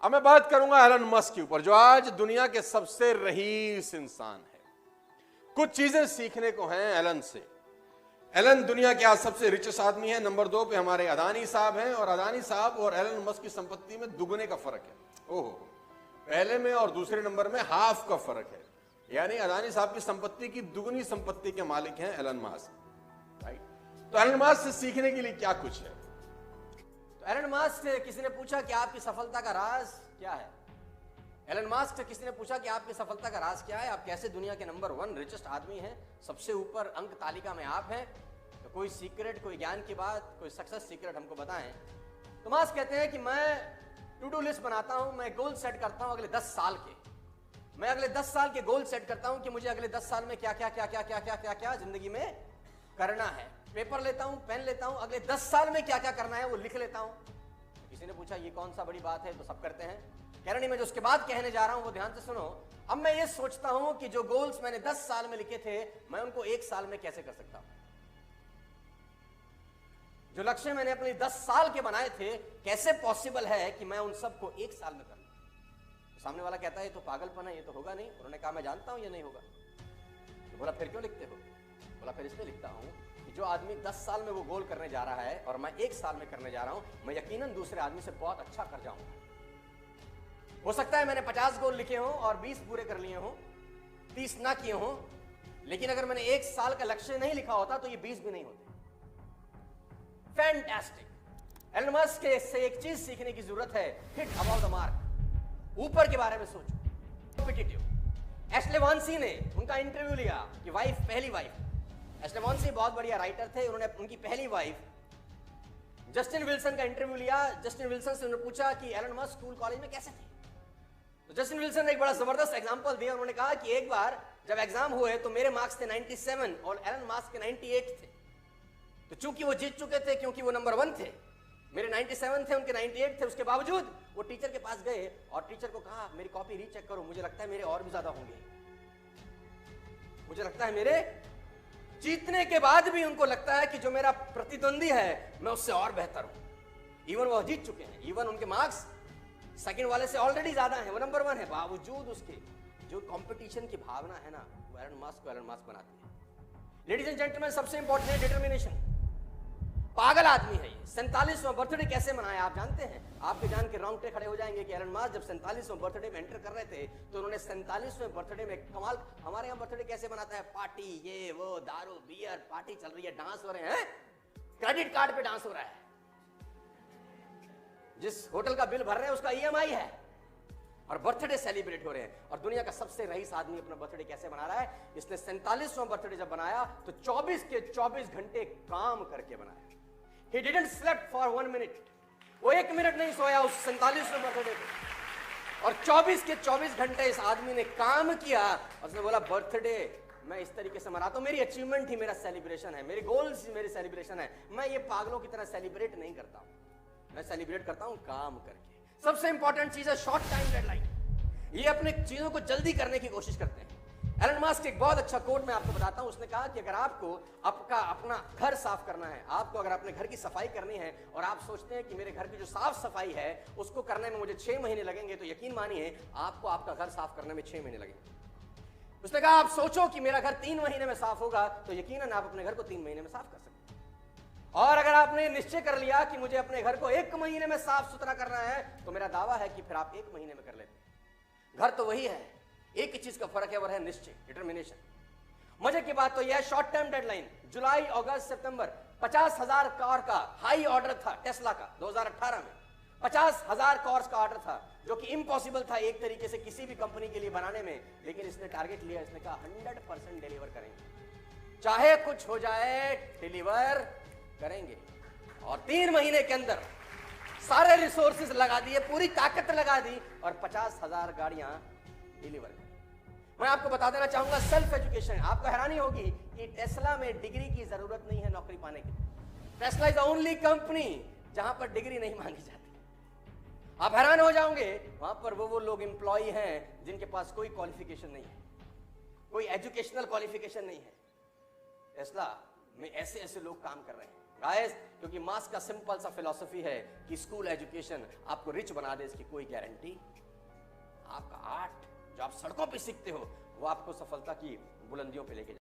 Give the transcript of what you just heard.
अब मैं बात करूंगा एलन मस्क के ऊपर, जो आज दुनिया के सबसे रईस इंसान है। कुछ चीजें सीखने को हैं एलन से। एलन दुनिया के आज सबसे रिचेस्ट आदमी है। नंबर 2 पे हमारे अदानी साहब हैं, और अदानी साहब और एलन मस्क की संपत्ति में दुगने का फर्क है। ओहो, पहले में और दूसरे नंबर में हाफ का फर्क है। यानी अदानी साहब की संपत्ति की दुगनी संपत्ति के मालिक हैं एलन मस्क, राइट। तो एलन मस्क से सीखने के लिए क्या कुछ है? तो एलन मस्क से किसी ने पूछा कि आपकी सफलता का राज क्या है। एलन मस्क से किसी ने पूछा कि आपकी सफलता का राज क्या है, आप कैसे दुनिया के नंबर 1 रिचेस्ट आदमी हैं, सबसे ऊपर अंक तालिका में आप हैं। तो कोई सीक्रेट, कोई ज्ञान की बात, कोई सक्सेस सीक्रेट हमको बताएं। तो मस्क कहते हैं कि मैं टू डू लिस्ट बनाता हूं, मैं गोल सेट करता हूं अगले 10 साल के। मैं अगले 10 साल के गोल सेट करता हूं कि मुझे अगले 10 साल में क्या क्या क्या क्या क्या क्या क्या क्या जिंदगी में करना है। पेपर लेता हूं, पेन लेता हूं, अगले 10 साल में क्या क्या करना है वो लिख लेता हूं। किसी ने पूछा ये कौन सा बड़ी बात है, तो सब करते हैं। कह रहे नहीं, मैं जो उसके बाद कहने जा रहा हूं वो ध्यान से सुनो। अब मैं ये सोचता हूं कि जो गोल्स मैंने 10 साल में लिखे थे, मैं उनको 1 साल में कैसे कर सकता हूं। जो लक्ष्य मैंने अपने 10 साल के बनाए थे, कैसे पॉसिबल है कि मैं उन सबको 1 साल में कर लूं। तो सामने वाला कहता है ये तो पागलपन है, ये तो होगा नहीं। उन्होंने कहा मैं जानता हूं ये नहीं होगा। तो बोला फिर क्यों लिखते हो? बोला फिर इसलिए लिखता हूं कि जो आदमी 10 साल में वो गोल करने जा रहा है और मैं 1 साल में करने जा रहा हूं, मैं यकीनन दूसरे आदमी से बहुत अच्छा कर जाऊंगा। हो सकता है मैंने 50 गोल लिखे हों और 20 पूरे कर लिए हों, 30 ना किए हों, लेकिन अगर मैंने 1 साल का लक्ष्य नहीं लिखा होता तो ये 20 भी नहीं होते। फैंटास्टिक। एलन मस्क से एक चीज सीखने की जरूरत है, हिट अबाउट द मार्क। ऊपर के बारे में सोचो, कॉम्पिटिटिव। एशले वॉन्सी ने उनका इंटरव्यू लिया कि वाइफ, पहली वाइफ। एशले वॉन्सी बहुत बढ़िया राइटर थे। उन्होंने उनकी पहली वाइफ जस्टिन विल्सन का इंटरव्यू लिया। जस्टिन विल्सन से उन्होंने पूछा कि एलन मस्क स्कूल कॉलेज में कैसे थे। तो जस्टिन विल्सन ने एक बड़ा जबरदस्त एग्जांपल दिया। उन्होंने कहा कि एक बार जब एग्जाम हुए तो मेरे मार्क्स थे 97 और एलन मस्क के 98 थे। तो चूंकि वो जीत चुके थे, क्योंकि वो नंबर 1 थे, मेरे 97 थे, उनके 98 थे, उसके बावजूद वो टीचर के पास गए और टीचर को कहा मेरी कॉपी रीचेक करो, मुझे लगता है मेरे और भी ज्यादा होंगे। मुझे लगता है मेरे, जीतने के बाद भी उनको लगता है कि जो मेरा प्रतिद्वंदी है मैं उससे और बेहतर हूं। इवन वो जीत चुके हैं, इवन उनके मार्क्स सेकंड वाले से ऑलरेडी ज्यादा है, वो नंबर 1 है, बावजूद उसके जो कंपटीशन की भावना है ना, वो एलन मस्क को एलन मस्क बनाती है। लेडीज एंड जेंटलमैन, सबसे इंपॉर्टेंट है डिटर्मिनेशन। पागल आदमी है ये। 47वां बर्थडे कैसे मनाया आप जानते हैं? आपके जान के रोंगटे खड़े हो जाएंगे कि एलन मस्क जब 47वां बर्थडे में एंटर कर रहे थे तो उन्होंने 47वें बर्थडे में कमाल। हमारे यहाँ बर्थडे कैसे मनाता है? पार्टी, ये वो, दारू बियर, पार्टी चल रही है, डांस हो रहे हैं, क्रेडिट कार्ड पे डांस हो रहा है, जिस होटल का बिल भर रहे हैं उसका EMI है, और बर्थडे सेलिब्रेट हो रहे हैं। और दुनिया का सबसे रईस आदमी अपना बर्थडे कैसे मना रहा है? इसने 47वां बर्थडे जब बनाया तो 24 के 24 घंटे काम करके बनाया। He didn't slept for 1 minute. वो 1 मिनट नहीं सोया उस 47वें बर्थडे पे, और 24 के 24 घंटे इस आदमी ने काम किया। और उसने बोला बर्थडे मैं इस तरीके से मनाता हूं, मेरी अचीवमेंट ही मेरा सेलिब्रेशन है, मेरे गोल्स ही मेरी सेलिब्रेशन है। मैं ये पागलों की तरह सेलिब्रेट नहीं करता हूं, मैं सेलिब्रेट करता हूं काम करके। सबसे इंपॉर्टेंट चीज है शॉर्ट टाइम डेडलाइन। ये अपने चीजों को जल्दी करने की कोशिश करते हैं। एलन मस्क एक बहुत अच्छा कोट मैं आपको बताता हूं। उसने कहा कि अगर आपको अपना घर साफ करना है, आपको अगर अपने घर की सफाई करनी है और आप सोचते हैं कि मेरे घर की जो साफ सफाई है उसको करने में मुझे 6 महीने लगेंगे, तो यकीन मानिए आपको आपका घर साफ करने में 6 महीने लगेंगे। उसने कहा आप सोचो कि मेरा घर 3 महीने में साफ होगा, तो यकीनन आप अपने घर को 3 महीने में साफ कर सकते हैं। और अगर आपने निश्चय कर लिया कि मुझे अपने घर को 1 महीने में साफ सुथरा करना है, तो मेरा दावा है कि फिर आप 1 महीने में कर लेते हैं। घर तो वही है, एक ही चीज का फर्क है, वो है निश्चय, डिटर्मिनेशन। मजे की बात तो यह शॉर्ट टर्म डेडलाइन। जुलाई, अगस्त, सितंबर 50,000 कार का हाई ऑर्डर था टेस्ला का 2018 में। 50,000 कार्स का ऑर्डर था, जो कि इम्पॉसिबल था एक तरीके से किसी भी कंपनी के लिए बनाने में, लेकिन इसने टारगेट लिया। इसने कहा 100% डिलीवर करेंगे, चाहे कुछ हो जाए डिलीवर करेंगे। और 3 महीने के अंदर सारे रिसोर्सेज लगा दिए, पूरी ताकत लगा दी, और 50,000 गाड़ियां डिलीवर करें। मैं आपको बता देना चाहूंगा सेल्फ एजुकेशन। आपको हैरानी होगी कि टेस्ला में डिग्री की जरूरत नहीं है नौकरी पाने के लिए। Tesla is the only company जहां पर डिग्री नहीं मांगी जाती। आप हैरान हो जाओगे, वहां पर वो लोग एम्प्लॉय हैं जिनके पास कोई क्वालिफिकेशन नहीं है, कोई एजुकेशनल क्वालिफिकेशन नहीं है। टेस्ला में ऐसे ऐसे लोग काम कर रहे हैं। गाइस, क्योंकि मास का सिंपल सा फिलॉसफी है कि स्कूल एजुकेशन आपको रिच बना दे, इसकी कोई गारंटी। आपका आर्ट जो आप सड़कों पे सीखते हो वो आपको सफलता की बुलंदियों पे लेके